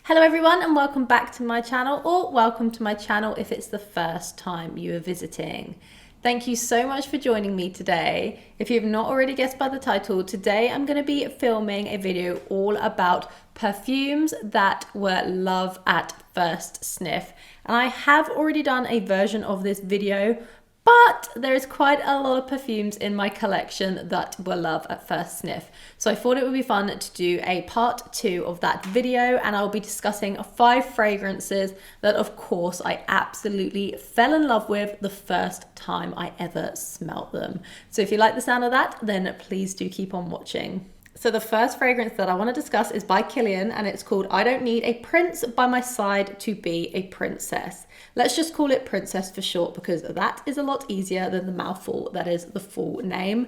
Hello everyone and welcome back to my channel, or welcome to my channel if it's the first time you are visiting. Thank you so much for joining me today. If you have not already guessed by the title, today I'm going to be filming a video all about perfumes that were love at first sniff. And I have already done a version of this video, but there is quite a lot of perfumes in my collection that were love at first sniff. So I thought it would be fun to do a part 2 of that video, and I'll be discussing 5 fragrances that of course I absolutely fell in love with the first time I ever smelt them. So if you like the sound of that, then please do keep on watching. So the first fragrance that I want to discuss is by Killian, and it's called I Don't Need a Prince by My Side to Be a Princess. Let's just call it Princess for short because that is a lot easier than the mouthful that is the full name.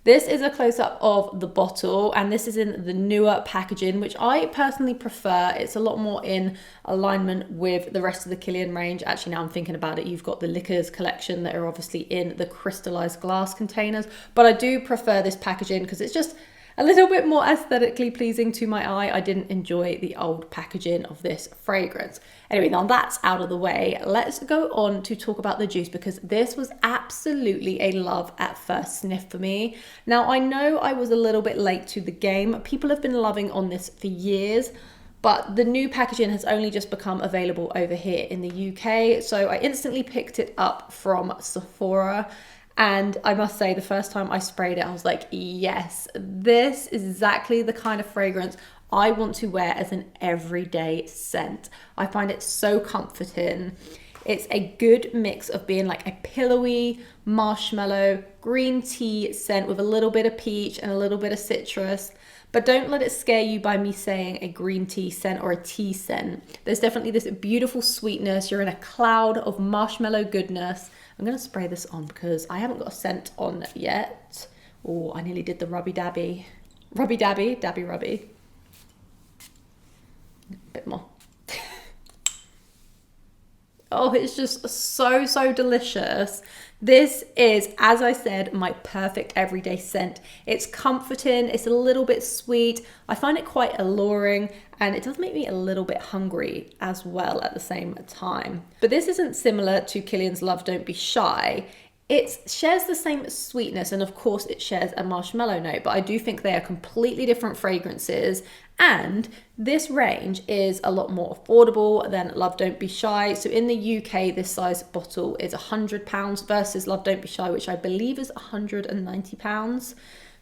This is a close-up of the bottle, and this is in the newer packaging, which I personally prefer. It's a lot more in alignment with the rest of the Killian range. Actually, now I'm thinking about it, you've got the liquors collection that are obviously in the crystallized glass containers, but I do prefer this packaging because it's just a little bit more aesthetically pleasing to my eye. I didn't enjoy the old packaging of this fragrance. Anyway, now that's out of the way, let's go on to talk about the juice, because this was absolutely a love at first sniff for me. Now, I know I was a little bit late to the game. People have been loving on this for years, but the new packaging has only just become available over here in the UK. So I instantly picked it up from Sephora. And I must say, the first time I sprayed it, I was like, yes, this is exactly the kind of fragrance I want to wear as an everyday scent. I find it so comforting. It's a good mix of being like a pillowy, marshmallow, green tea scent with a little bit of peach and a little bit of citrus. But don't let it scare you by me saying a green tea scent or a tea scent. There's definitely this beautiful sweetness. You're in a cloud of marshmallow goodness. I'm going to spray this on because I haven't got a scent on yet. Oh, I nearly did the rubby dabby. Rubby dabby, dabby rubby. A bit more. Oh, it's just so delicious. This is, as I said, my perfect everyday scent. It's comforting, it's a little bit sweet. I find it quite alluring, and it does make me a little bit hungry as well at the same time. But this isn't similar to Killian's Love Don't Be Shy. It shares the same sweetness, and of course it shares a marshmallow note, but I do think they are completely different fragrances, and this range is a lot more affordable than Love Don't Be Shy. So in the UK, this size bottle is £100 versus Love Don't Be Shy, which I believe is £190.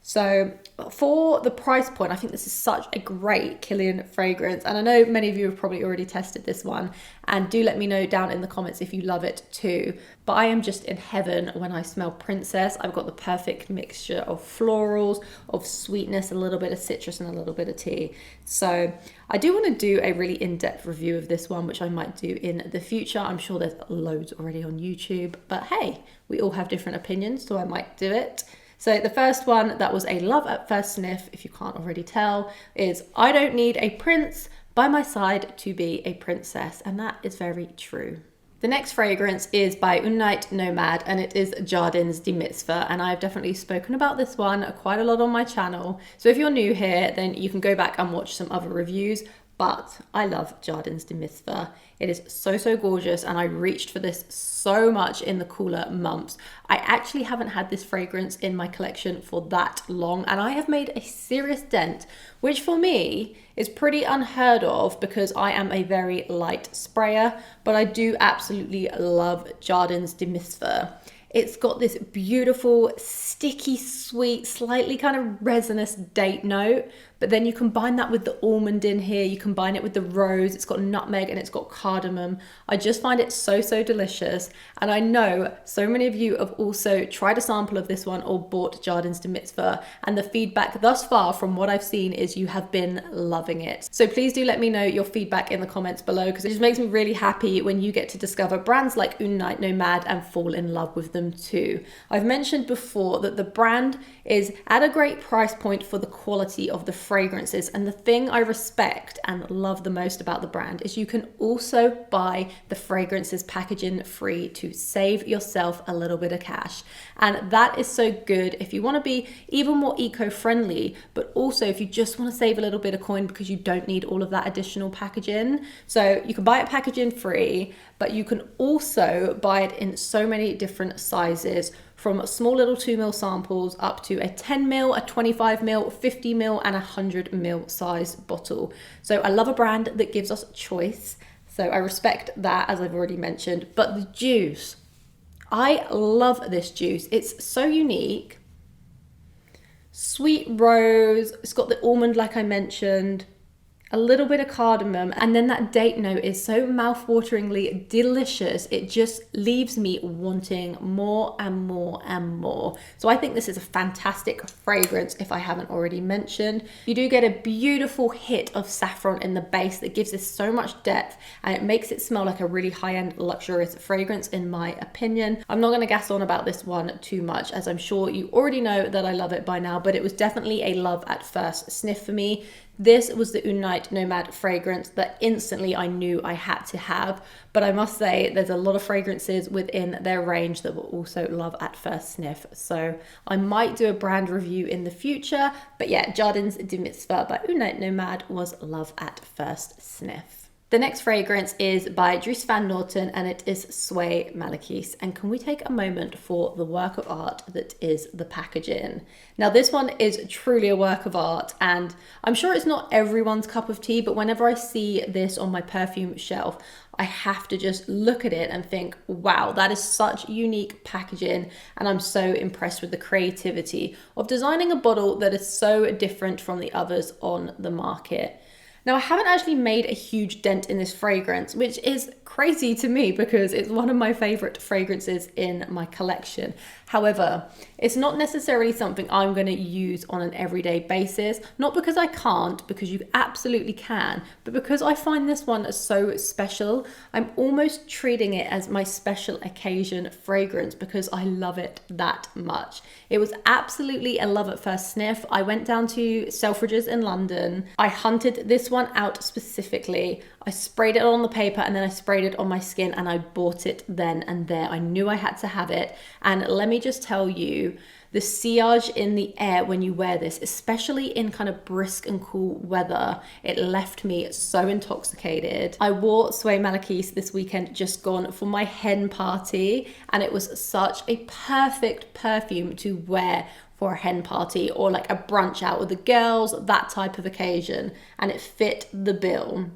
So for the price point, I think this is such a great Killian fragrance. And I know many of you have probably already tested this one, and do let me know down in the comments if you love it too. But I am just in heaven when I smell Princess. I've got the perfect mixture of florals, of sweetness, a little bit of citrus and a little bit of tea. So I do want to do a really in-depth review of this one, which I might do in the future. I'm sure there's loads already on YouTube, but hey, we all have different opinions, so I might do it. So the first one that was a love at first sniff, if you can't already tell, is I Don't Need a Prince by My Side to Be a Princess. And that is very true. The next fragrance is by Nuit Nomade, and it is Jardins de Maitre. And I've definitely spoken about this one quite a lot on my channel. So if you're new here, then you can go back and watch some other reviews. But I love Jardins de Maitre. It is so gorgeous, and I reached for this so much in the cooler months. I actually haven't had this fragrance in my collection for that long, and I have made a serious dent, which for me is pretty unheard of because I am a very light sprayer, but I do absolutely love Jardins de Misfah. It's got this beautiful, sticky, sweet, slightly kind of resinous date note, but then you combine that with the almond in here, you combine it with the rose, it's got nutmeg and it's got cardamom. I just find it so delicious, and I know so many of you have also tried a sample of this one or bought Jardins de Maitre, and the feedback thus far from what I've seen is you have been loving it. So please do let me know your feedback in the comments below, because it just makes me really happy when you get to discover brands like Nuit Nomade and fall in love with them too. I've mentioned before that the brand is at a great price point for the quality of the fragrances. And the thing I respect and love the most about the brand is you can also buy the fragrances packaging free to save yourself a little bit of cash. And that is so good if you want to be even more eco-friendly, but also if you just want to save a little bit of coin because you don't need all of that additional packaging. So you can buy it packaging free, but you can also buy it in so many different sizes, from small little 2ml samples up to a 10ml, a 25ml, 50ml, and 100ml size bottle. So I love a brand that gives us choice. So I respect that, as I've already mentioned. But the juice, I love this juice. It's so unique. Sweet rose, it's got the almond like I mentioned, a little bit of cardamom, and then that date note is so mouth-wateringly delicious. It just leaves me wanting more and more and more. So I think this is a fantastic fragrance if I haven't already mentioned. You do get a beautiful hit of saffron in the base that gives this so much depth, and it makes it smell like a really high-end luxurious fragrance in my opinion. I'm not going to gas on about this one too much, as I'm sure you already know that I love it by now, but it was definitely a love at first sniff for me. This was the Nuit Nomade fragrance that instantly I knew I had to have, but I must say there's a lot of fragrances within their range that were also love at first sniff. So I might do a brand review in the future, but yeah, Jardins de Maitre by Nuit Nomade was love at first sniff. The next fragrance is by Dries van Noten, and it is Soie Malaquais. And can we take a moment for the work of art that is the packaging? Now this one is truly a work of art, and I'm sure it's not everyone's cup of tea, but whenever I see this on my perfume shelf, I have to just look at it and think, wow, that is such unique packaging. And I'm so impressed with the creativity of designing a bottle that is so different from the others on the market. Now, I haven't actually made a huge dent in this fragrance, which is crazy to me because it's one of my favorite fragrances in my collection. However, it's not necessarily something I'm going to use on an everyday basis, not because I can't, because you absolutely can, but because I find this one so special. I'm almost treating it as my special occasion fragrance because I love it that much. It was absolutely a love at first sniff. I went down to Selfridges in London. I hunted this one out specifically. I sprayed it on the paper and then I sprayed it on my skin, and I bought it then and there. I knew I had to have it. And let me just tell you, the sillage in the air when you wear this, especially in kind of brisk and cool weather, it left me so intoxicated. I wore Soie Malaquais this weekend, just gone, for my hen party, and it was such a perfect perfume to wear for a hen party or like a brunch out with the girls, that type of occasion, and it fit the bill.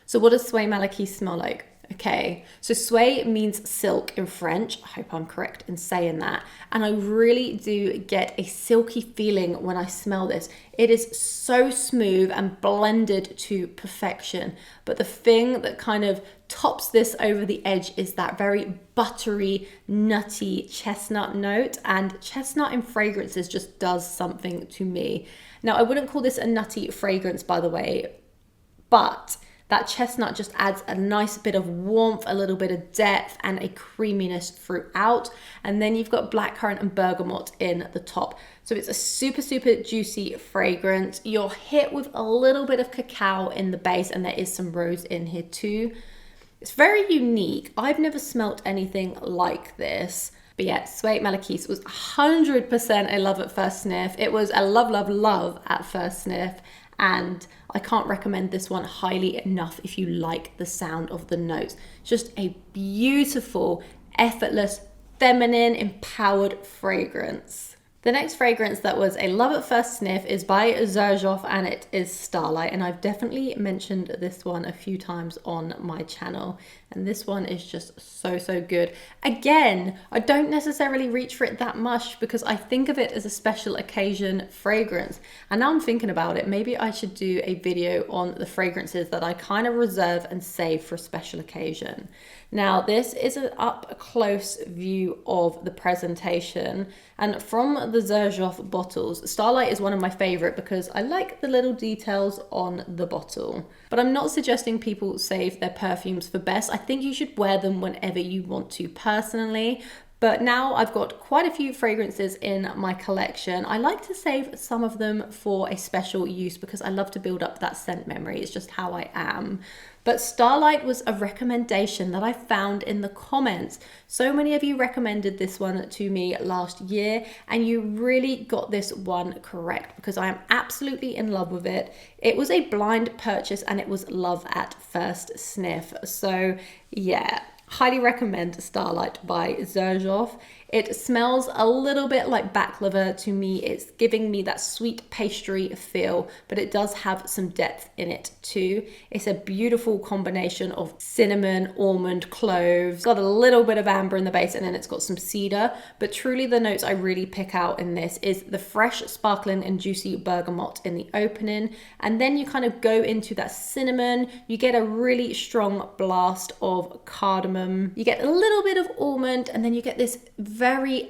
So what does Soie Malaquais smell like? Okay, so soie means silk in French. I hope I'm correct in saying that. And I really do get a silky feeling when I smell this. It is so smooth and blended to perfection. But the thing that kind of tops this over the edge is that very buttery, nutty chestnut note. And chestnut in fragrances just does something to me. Now, I wouldn't call this a nutty fragrance, by the way, but that chestnut just adds a nice bit of warmth, a little bit of depth, and a creaminess throughout. And then you've got blackcurrant and bergamot in the top. So it's a super, super juicy fragrance. You're hit with a little bit of cacao in the base, and there is some rose in here too. It's very unique. I've never smelt anything like this. But yeah, Soie Malaquais was 100% a love at first sniff. It was a love, love, love at first sniff. And I can't recommend this one highly enough if you like the sound of the notes. Just a beautiful, effortless, feminine, empowered fragrance. The next fragrance that was a love at first sniff is by Xerjoff, and it is Starlight. And I've definitely mentioned this one a few times on my channel. And this one is just so, so good. Again, I don't necessarily reach for it that much because I think of it as a special occasion fragrance. And now I'm thinking about it, maybe I should do a video on the fragrances that I kind of reserve and save for a special occasion. Now, this is an up close view of the presentation. And from the Xerjoff bottles, Starlight is one of my favorite because I like the little details on the bottle. But I'm not suggesting people save their perfumes for best. I think you should wear them whenever you want to personally. But now I've got quite a few fragrances in my collection. I like to save some of them for a special use because I love to build up that scent memory. It's just how I am. But Starlight was a recommendation that I found in the comments. So many of you recommended this one to me last year, and you really got this one correct because I am absolutely in love with it. It was a blind purchase and it was love at first sniff. So yeah, highly recommend Starlight by Xerjoff. It smells a little bit like baklava to me. It's giving me that sweet pastry feel, but it does have some depth in it too. It's a beautiful combination of cinnamon, almond, cloves. Got a little bit of amber in the base, and then it's got some cedar. But truly the notes I really pick out in this is the fresh, sparkling and juicy bergamot in the opening. And then you kind of go into that cinnamon. You get a really strong blast of cardamom. You get a little bit of almond, and then you get this very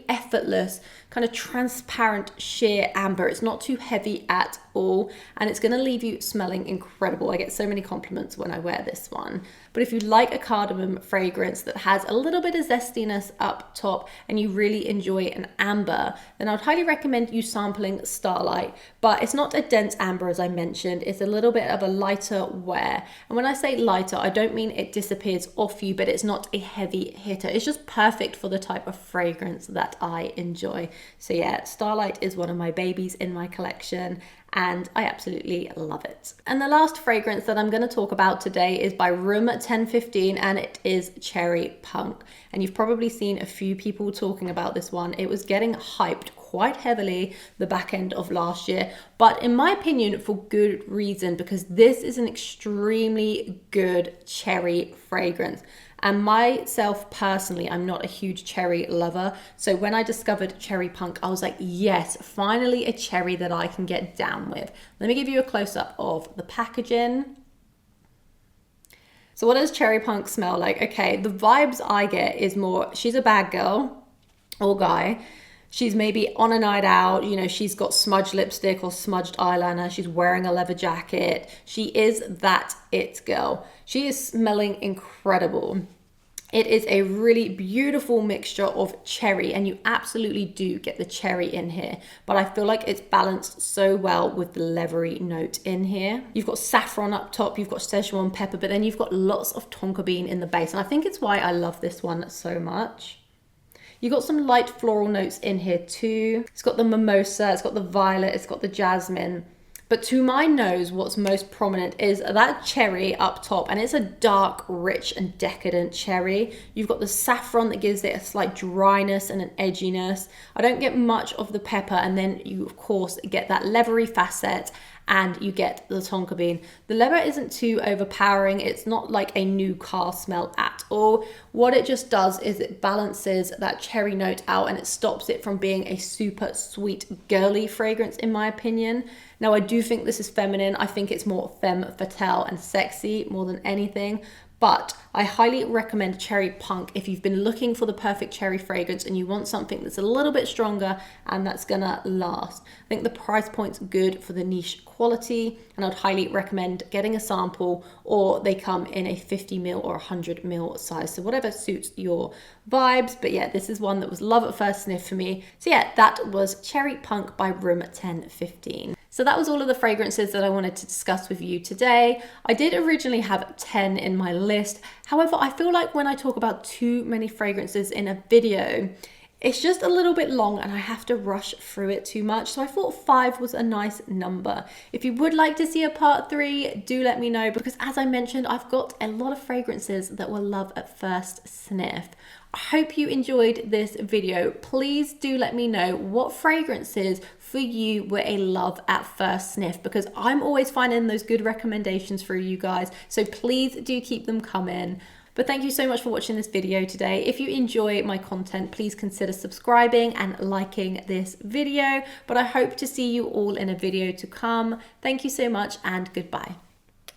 effortless, kind of transparent sheer amber. It's not too heavy at all, and it's going to leave you smelling incredible. I get so many compliments when I wear this one. But if you like a cardamom fragrance that has a little bit of zestiness up top and you really enjoy an amber, then I'd highly recommend you sampling Starlight. But it's not a dense amber, as I mentioned. It's a little bit of a lighter wear. And when I say lighter, I don't mean it disappears off you, but it's not a heavy hitter. It's just perfect for the type of fragrance that I enjoy. So yeah, Starlight is one of my babies in my collection, and I absolutely love it. And the last fragrance that I'm going to talk about today is by Room 1015, and it is Cherry Punk. And you've probably seen a few people talking about this one. It was getting hyped quite heavily the back end of last year, but in my opinion, for good reason, because this is an extremely good cherry fragrance. And myself personally, I'm not a huge cherry lover. So when I discovered Cherry Punk, I was like, yes, finally a cherry that I can get down with. Let me give you a close-up of the packaging. So what does Cherry Punk smell like? Okay, the vibes I get is more, she's a bad girl or guy. She's maybe on a night out, you know, she's got smudged lipstick or smudged eyeliner. She's wearing a leather jacket. She is that it girl. She is smelling incredible. It is a really beautiful mixture of cherry, and you absolutely do get the cherry in here, but I feel like it's balanced so well with the leathery note in here. You've got saffron up top, you've got Szechuan pepper, but then you've got lots of tonka bean in the base, and I think it's why I love this one so much. You've got some light floral notes in here too. It's got the mimosa, it's got the violet, it's got the jasmine. But to my nose, what's most prominent is that cherry up top, and it's a dark, rich and decadent cherry. You've got the saffron that gives it a slight dryness and an edginess. I don't get much of the pepper, and then you of course get that leathery facet, and you get the tonka bean. The leather isn't too overpowering. It's not like a new car smell at all. What it just does is it balances that cherry note out, and it stops it from being a super sweet, girly fragrance, in my opinion. Now, I do think this is feminine. I think it's more femme fatale and sexy more than anything. But I highly recommend Cherry Punk if you've been looking for the perfect cherry fragrance and you want something that's a little bit stronger and that's gonna last. I think the price point's good for the niche quality, and I'd highly recommend getting a sample, or they come in a 50ml or 100ml size, so whatever suits your vibes. But yeah, this is one that was love at first sniff for me. So yeah, that was Cherry Punk by Room 1015. So that was all of the fragrances that I wanted to discuss with you today. I did originally have 10 in my list. However, I feel like when I talk about too many fragrances in a video, it's just a little bit long and I have to rush through it too much. So I thought 5 was a nice number. If you would like to see a part 3, do let me know, because as I mentioned, I've got a lot of fragrances that were love at first sniff. I hope you enjoyed this video. Please do let me know what fragrances for you were a love at first sniff, because I'm always finding those good recommendations for you guys. So please do keep them coming. But thank you so much for watching this video today. If you enjoy my content, please consider subscribing and liking this video. But I hope to see you all in a video to come. Thank you so much, and goodbye.